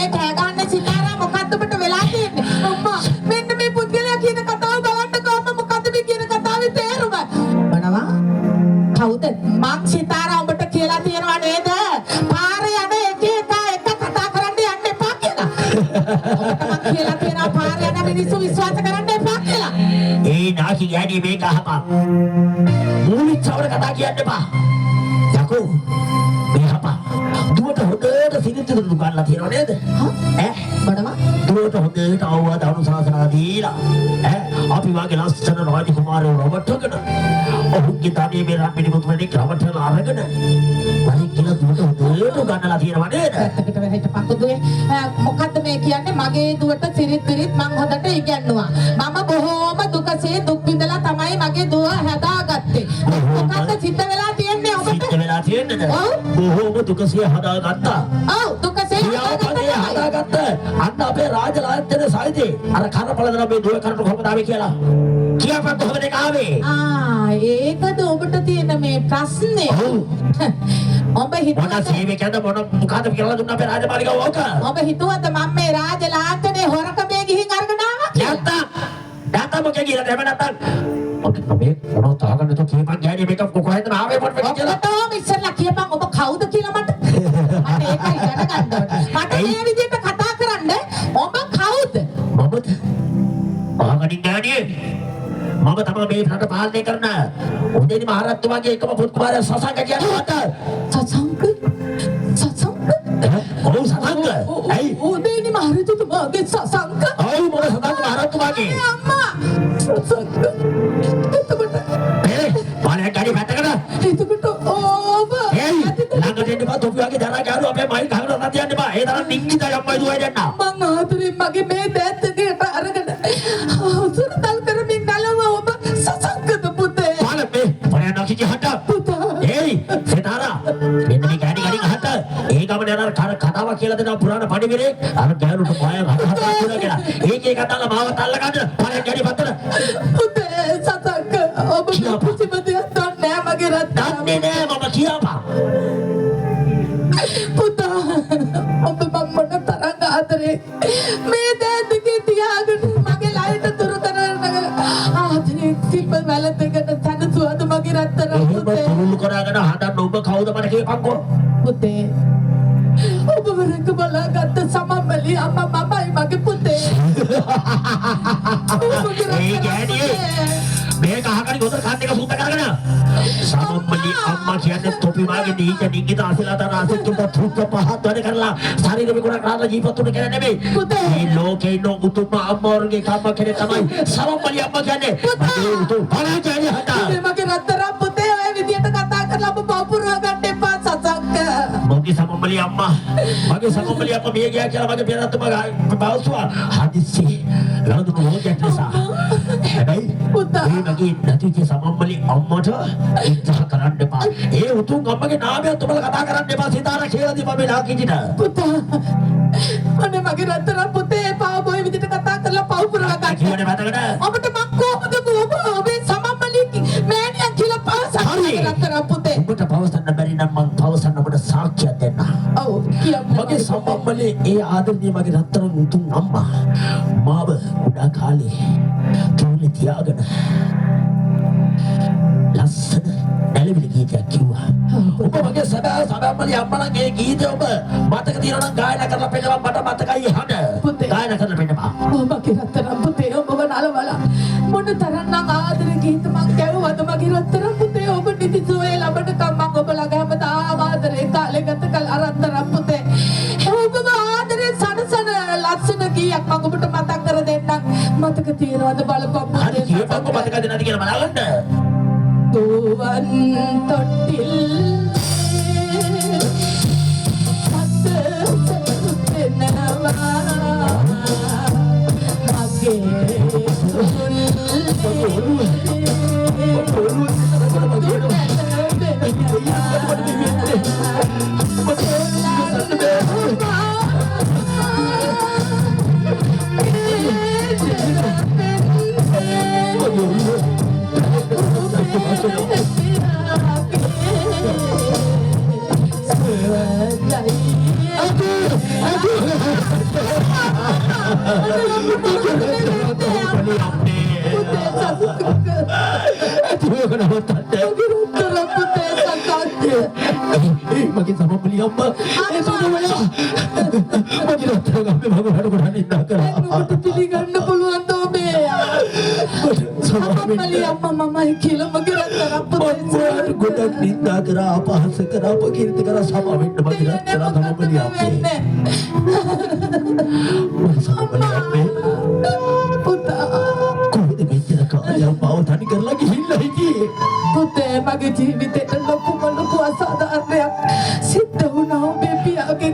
මේ කෑ ගන්න සිතාරා මොකද්ද ඔබට වෙලා තියෙන්නේ? අම්මා මෙන්න මේ පුද්ගලයා කියන කතාව බලන්නකෝ අම්මා මොකද්ද මේ කියන කතාවේ තේරුම? මොනවා? කවුද? මං සිතාරා ඔබට කියලා තියනවා නේද? පාරේ යන එක කතා කරන්න යන්න එපා කියලා. ඔබට මං කියලා තියනවා පාරේ යන මිනිස්සු විශ්වාස කරන්න එපා කියලා. ඒ නාකි යන්නේ මේක අහපන්. මූලිකවර කතා කියන්න එපා. යකෝ මේ අහපන්. දුවට හොඳට සිරිත දුන්නලා තියෙනව නේද? ඈ මොනවා? දුවට හොඳට අවවාද අනුශාසනා දීලා අපි වාගේ ලස්සන රාජ කුමාරයෝ රවට්ටගෙන ඔහුගේ තාඩියේ මේ රාපිනි මුතුමනේ රවට්ටලා අරගෙන වලින් කියලා දුවට හොඳට ගන්නලා තියෙනව නේද? පැත්තකට වෙහෙට පක්කුදුවේ මොකද්ද මේ කියන්නේ? මගේ දුවට සිරිත් පිරිත් මං හොඳට ඉගෙනුවා. මම බොහෝම දුකසේ දුක් විඳලා තමයි මගේ දුව හදාගත්තේ. මොකද්ද සිද්ධ වෙලා තියෙන්නේ ඔබට? සිද්ධ වෙලා තියෙන්නේද? බොහෝම දුකසේ හදාගත්තා. ඔව් දුකසේ හදාගත්ත. අන්න අපේ රාජ ලායන්තයේ සයිදේ අර කරපලදලා මේ දුව කරට කොහොමද ආවේ කියලා. කියපන් කොහොමද ඒක ආවේ? ඒකද ඔබට තියෙන මේ ප්‍රශ්නේ. ඔබ හිතුවද මොන සේවකයන්ද මොකද කියලා දුන්න අපේ රාජමාලිගාව ඕක? ඔබ හිතුවද මම මේ රාජ ලාංඡනේ හොරකමේ ගිහින් අරගෙන ආවා කියලා? නැත්නම් මොකද කියලා දැම නැත්නම් ඔකේ මේ මොනව තාගන්න තෝ කියපන් ගෑණි මේක කොහෙන්ද ආවේ මොකද කියලා? ඔබට ඉස්සෙල්ලා කියපන් ඔබ කවුද කියලා මට. මට ඒකයි දැනගන්න ඕනේ. මට මේ විදිහට කතා කරන්න ඔබ කවුද? මමද? මහගණින් ගෑණියේ මම තමයි මේ රට පාලනය කරන උදේනි මහරජතුමාගේ එකම පුත් කුමාරයා සසංග කියන්නේ මට. සසංග? ඔව් සසංග. ඇයි? උදේනි මහරජතුමාගේ සසංග? ඔව් මොන සසංග මහරජතුමාගේ? අම්මා. සසංග. එතකොට පාලනය ගාඩි පැත්තකට. එතකොට ඔබ ළඟට එන්න බා තොපි වගේ දරා ගාරු අපේ මයිල් ගහන රට යන්න බා. ඒ තරම් නිංගිත යම්මයි දුවයි දෙන්න. මං ආතුරින් මගේ මේ දැත්තකට අරගෙන සුරතල් කරමින් ගලව ඔබ සසංගද පුතේ. පාලපේ පරණ කිචි හට. පුතා. ඒයි සේතාරා මෙන්න මේ ගාඩි ගාඩි අහත ඒ ගමන යන කතාවක් කියලා දෙනවා පුරාණ පඬිවිරේ අර ගෑනුට පාය හතක් කියලා. ඒකේ කතාව මාවත් අල්ල ගන්න. පරණ ගාඩි පත්තර. පුතේ සසංග ඔබ කිසිම දෙයක් දන්නේ නැහැ මගේ රත්තා. දන්නේ නෑ මම කියපා. පුතා ඔබ මම මොන තරම් ආදරේ මේ දැද්දේ තියාගෙන මගේ ලයිට දුරු කරන ආදරේ තිබ්බ වැලතකට තනසුවද මගේ රත්තරන් පුතේ. තුරුළු කරගෙන හදන්න ඔබ කවුද මට කියපන්කෝ. පුතේ ඔබ වරක බලාගත්ත සමම්මලි අම්මා මමයි මගේ පුතේ. ඒ ගෑණියේ මේක අහගෙන ගොතර කන් එක සුද්ධ කරගෙන සමම්මලි අම්මා කියන්නේ තොපි වාගේ දීක නිගිත අසලතර අසිතුට තුක පහත් වැඩ කරලා ශරීර විකුණ කරලා ජීවත් උන කියලා නෙමෙයි. මේ ලෝකේ ඉන්න උතුම් අම්මෝර්ගේ කම්ම කෙනෙක් තමයි සමම්මලි අම්මා කියන්නේ. මගේ උතුම් පරාජය හදා. මගේ රත්තරන් පුතේ ඔය විදියට කතා කරලා ඔබ පවුපුරව ගන්න එපා සසංග. මගේ සමම්මලි අම්මා මේ ගියා කියලා මගේ පෙරතුමා බවසුවා හදිස්සි ලඳුන හොජක් නිසා. හැබැයි පුතා මගේ නැතිච සමම්මලි අම්මට ඉච්ඡා කරන්න එපා. ඒ උතුම් අම්මගේ නාමයෙන් ඔබලා කතා කරන්න එපා. සිතාරා කියලා දීපා මේ ලාකිටිට. පුතා අනේ මගේ රත්තරන් පුතේ එපා ඔය විදිහට කතා කරලා පව් පුරවා ගන්න. කියවනේ මතකද? ඔබට මං කොහොමද ඔබේ සමම්මලි මෑණියන් කියලා පවසන්නේ රත්තරන් පුතේ. ඔබට පවසන්න බැරි නම් මං පවසන්න ඔබට සාක්ෂියක් දෙන්න. ඔව් කියන්න. මගේ සමම්මලි ඒ ආදරණීය මගේ රත්තරන් උතුම් අම්මා මාව කුඩා කාලේ තුලේ තියාගෙන ලස්සන නැලවිලි ගීතයක් කිව්වා. ඔබ මගේ සමම්මලි අම්මලාගේ ගීතය ඔබ මතක තියනවා නම් ගායනා කරලා පෙන්නන්න මට මතකයි හඬ. ගායනා කරලා පෙන්නපන්. මගේ රත්තරන් පුතේ ඔබව නලවලා මොන තරම්නම් ආදරේ ගීත මං ගැව්වද මගේ රත්තරන් පුතේ ඔබ නිදිසෝයේ ලබනකම් මං ඔබ ළඟම තාම ආදරේ කාලේ ගත කල රත්තරන් පුතේ ඔබව ආදරේ සනසන ලස්සන ගීයක් මං ඔබට මතක් කර දෙන්නම්. මතක තියනවද බලපන් පුතේ. හරි කියපන්කො මතකද නැති කියලා බලන්න. දුවන් තොටිල් Makin sama beli apa? Makin datang kami bangun ada nindak. pilih ganda puluhan tuh be. Apa beli apa mama kilo magirat teraput. Buat godak nindak kenapa? Kenapa kiri kenapa sama benda magirat sama beli apa? Sama beli apa? Puta. Kau ini bicara kau yang mau tadi kan lagi hilang ini. Puta magi jibit loku maluku asada aryak. Situ nau baby age.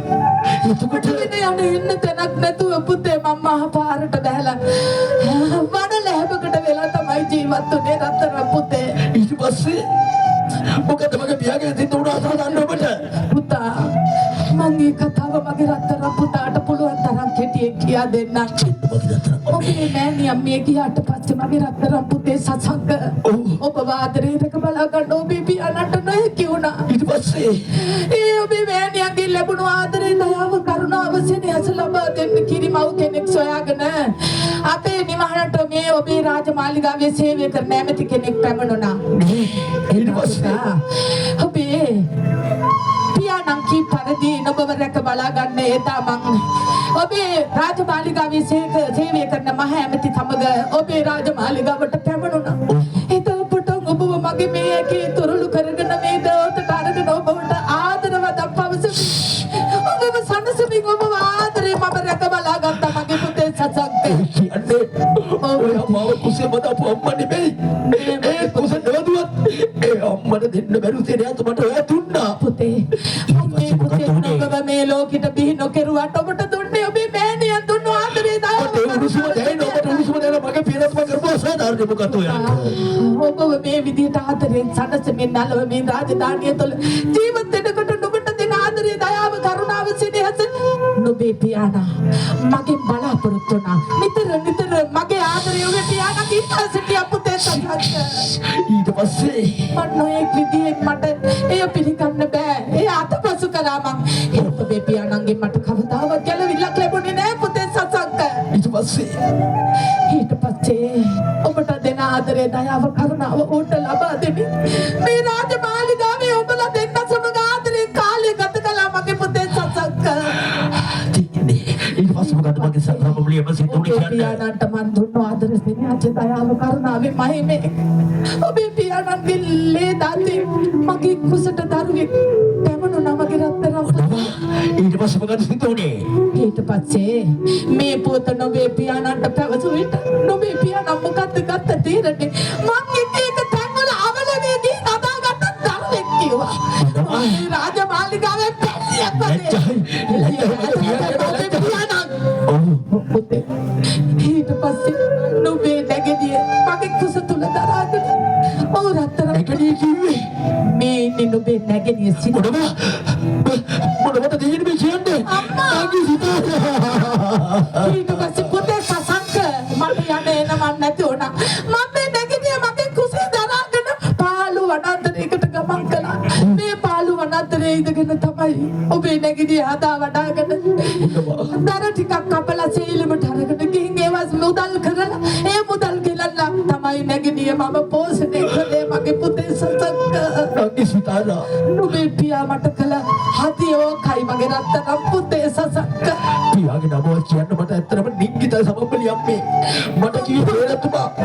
Itu Puta ini yang ini tenak netu puta mama par tabela. Mana leh begitu bela tamai jimat tu dia rata puta. Itu pasti bukan teman biasa itu udah asal anda betul. Puta mangi katawa magi rata puta ada puluhan tarang keti kia denna. Oke meni ammi kia ada pace magi rata puta sasang. Oh baba adre te kepala kando bibi anak naik kiuna. Itu pasti. Obi meni yang gila bunuh adre daya karuna abasini asalaba den kiri mau kenek soya gana. Ape ni mahana tome obi raja maliga ve save karne में kenek pemanona. Itu pasti. Obi पिया नंकी परदी नबवरे के बाला गन्ने एता मंग ओबे राजमालिगा सेवे करने महामति थमग ओबे राजमालिगा बट पेमनु ना एतो पटंग ओब मगे मे के तुरुलु करगन मे दो तटारगन ओब बट आदरव दप्पवस ओब सनसमि ओब आदरे मबरे के बाला गन्त मगे पुते ससंग Ande, oh mau kusi mata amma ni be, kusi dua. Amma ni dinner baru saya tu mata ya tunda. पुते मम्मी पुते नगवा मेलो किट बिनो केरुआ टोमट दुन्ने ओबे मैंने दुन्नो आदरे दा Mata urus semua dah, urus semua dah. Maka pirat maka kerja saya dah dia bukan tu ya. ඔබ මේ විදිහට ආදරෙන් සනසමින් නලවමින් රාජධානිය තුළ ජීවත් වෙනකොට නුඹට දෙන ආදරය දයාව කරුණාව සිනහස නුඹේ පියාණා මගෙන් බලාපොරොත්තු වුණා නිතර මගේ ආදරය ඔබේ පියාණා කිත්තා සිටිය පුතේ සත්‍යක Itu pasti. මට නොයෙක් විදිහෙන් මට එය පිළිගන්න බෑ ඒ අතපසු කළා මං ඒ ඔබේ පියාණන්ගෙන් මට කවදාවත් ගැලවිල්ලක් ලැබුණේ නෑ පුතේ සත්‍යක Itu pasti. ඊට පස්සේ ඔබට දෙන ආදරය දයාව කරුණාව ඕට ලබා දෙමි මේ රාජමාලිගාවේ ඔබලා දෙන්න සමග ආදරෙන් කාලය ගත කළා මගේ පුතේ සසක්ක Ini, itu pasti bukan bagi saya membeli apa sih tu ni kan. පියාණන්ට මන් දුන්නු ආදර සෙනෙහස දයාව කරුණාවේ මහිමේ ඔබේ පියාණන්ගේ ලේ දාතේ මගේ කුසට දරුවෙක් පැමුණුනා මගේ රත්තරන් Kenapa? Itu pasti bukan situ ni. ඊට පස්සේ මේ පුත නොබේ පියාණන්ට පැවසු විට නොබේ පියාණන් මොකද්ද ගත්ත තීරණේ මං එක තැන්වල අවලවේ ගිහින් අදාගත්ත දරුවෙක් කිව්වා මේ රාජමාලිගාවේ පැල්ලියක් පුතේ ඊට පස්සේ නොබේ නැගිටිය මගේ කුස තුල දරාගෙන ඔව් රත්තරන් Ekani kiwi. මේ ඉන්නේ නොබේ නැගිටිය සිට Mana mata dia ni macam ni. Amma. Lagi situ. ඊට පස්සේ පුතේ සසංක මට යන්න එන මන් නැති වුණා මම මේ නැගිටිය මගේ කුසේ දරාගෙන පාළු වනාන්තරයකට ගමන් කළා මේ පාළු වනාන්තරයේ ඉඳගෙන තමයි ඔබේ නැගිටිය හදා වඩාගෙන දර ටිකක් කපලා සීලෙමට අරගෙන ගිහින් ඒවස් මුදල් කරලා ඒ මුදල් ගෙලලා තමයි නැගිටිය මම පෝෂණය කළේ මගේ පුතේ සසංක Lagi situ. නුඹේ පියා මට කළ හදියෝ කයි මගේ රත්තරන් පුතේ Shashanka Pihak nama cian mata terapa kita sama beli apa? Mata kiri berat tu pak.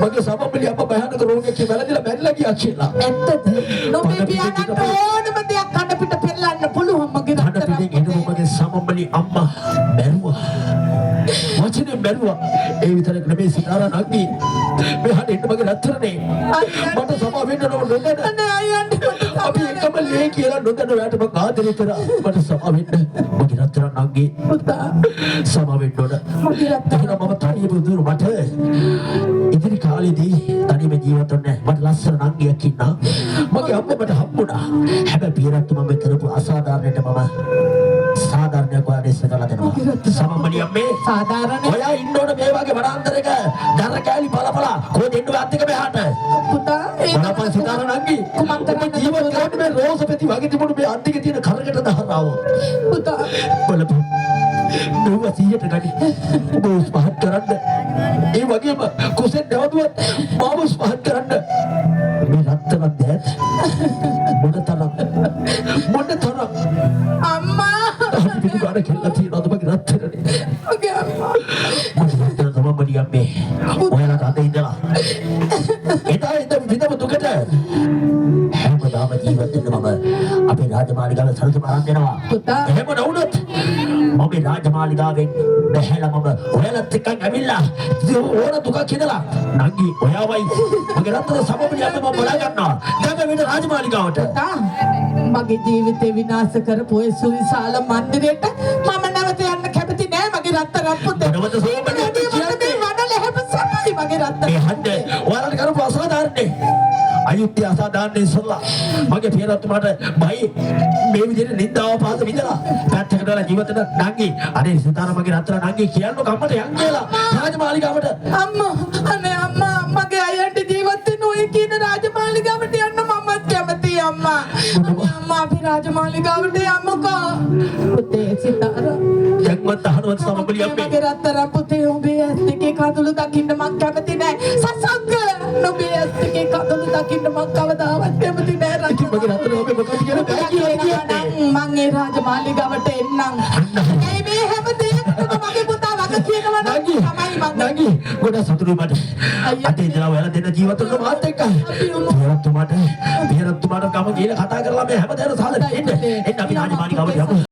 Bagi sama beli apa bahan kerong ke kibala dia main lagi acil lah. ඇත්තද නොබේ පියාණන්ට ඕනම දෙයක් කඩ පිට පෙරලන්න පුළුවන් මගේ Ada pilih ini bagi sama beli amma berwa. Macam ni berwa. Vitar kena besi nara lagi. Bahan ini bagi rater ni. Mata sama benda nama nonda. අනේ අයියන්ට Abi kamu lagi lah nonda nama ada bagi ada tera. Mata sama benda bagi rater lagi. පුතා Sama benda dah. මගේ රත්තරන් Tapi nama tadi betul mata. Ini kali di tadi menjiwatnya mat laser nangi akina. Magi amma mat hampuna. Haba birat tu mama terpu asadarnya tu mama. Sadarnya gua ada segala tema. Sama beli amme. සාධාරණ Oya Indo na bewa ke barandare ka. Dara kali pala kau Indo ati ke behana. පුතා Berapa sitaran lagi? කුමක් කරන්නද Jiwa kau ni රෝසපති වගේ තිබුණු මේ අන්තිකේ තියෙන කරකට දහරාව. පුතා බලපන්. මෙව 100ට ගනි. බෝස් පහත් කරන්න. ඒ වගේම කුසෙන් නැවතුවත් බෝස් පහත් කරන්න. මේ රත්තරන් දැත්. මොනතරම් අම්මා අපි පිටු ගාන කියලා තියෙනවද මගේ රත්තරනේ. මගේ අම්මා මගේ රත්තරන් තමයි මඩියම්මේ. ඔයාලට අද ඉඳලා. එදා ඉඳන් විඳපු දුකට හැමදාම ජීවත් වෙන්න මම අපේ රාජමාලිගාව සරසම ආරම්භ වෙනවා. පුතා. එහෙම නොවුනොත් මම රාජමාලිගාවෙන් බැහැලා මම ඔයාලත් එක්ක ඇවිල්ලා ඕන දුකක් හිතලා නංගි ඔයාවයි මගේ රත්තරන් සමබලියම්ම මම බලා ගන්නවා. දැන් වෙන රාජමාලිගාවට. පුතා මගේ ජීවිතේ විනාශ කරපු ඒ සුවිශාල මන්දිරයට මම නැවත යන්න කැමති නෑ මගේ රත්තරන් පුතේ. මොනවද සෝමනේ කියන්නේ? වඩ ලැබෙ සමයි මගේ රත්තරන්. මේ හන්දේ ඔයාලට කරපු අසාධාරණේ අයුක්තිය අසාධාරණේ ඉස්සලා මගේ පියරත්තුමාට බයි මේ විදිහට නින්දාව පාස විදලා පැත්තකට දාලා ජීවිත නංගි අනේ සිතාර මගේ රත්තරන් නංගි කියන්න කම්මට යන් කියලා රාජමාලිගාවට. අම්මා අනේ අම්මා මගේ අයියන්ට ජීවත් වෙන්න ඔය කියන රාජමාලිගාවට යන්න මමත් කැමතියි අම්මා. අම්මා අපි රාජමාලිගාවට යමුකෝ. පුතේ සිතාර දැන්වත් අහනවත් සමබලියම්මේ මගේ රත්තරන් පුතේ ඔබේ ඇස් දෙකේ කඳුළු දකින්න මං කැමති නෑ. සසංග ඔබේ ඇස් දෙකේ කඳුළු දකින්න මං කවදාවත් කැමති නෑ. මගේ රත්තරන් ඔබේ මොකද කියලා බෑ කියලා කියන්නේ. මං ඒ රාජමාලිගාවට එන්නම්. ඒ මේ හැම දෙයකටම මගේ පුතා වග කියනවා නම් තමයි මං නංගි ගොඩ සතුටුයි මට. අද ඉඳලා ඔයාලා දෙන්න ජීවත් වෙන මාත් එක්ක. පියරත්තුමාට ගම ගිහලා කතා කරලා මේ හැමදේම සාදෙන්න එන්න අපි රාජමාලිගාවට යමු.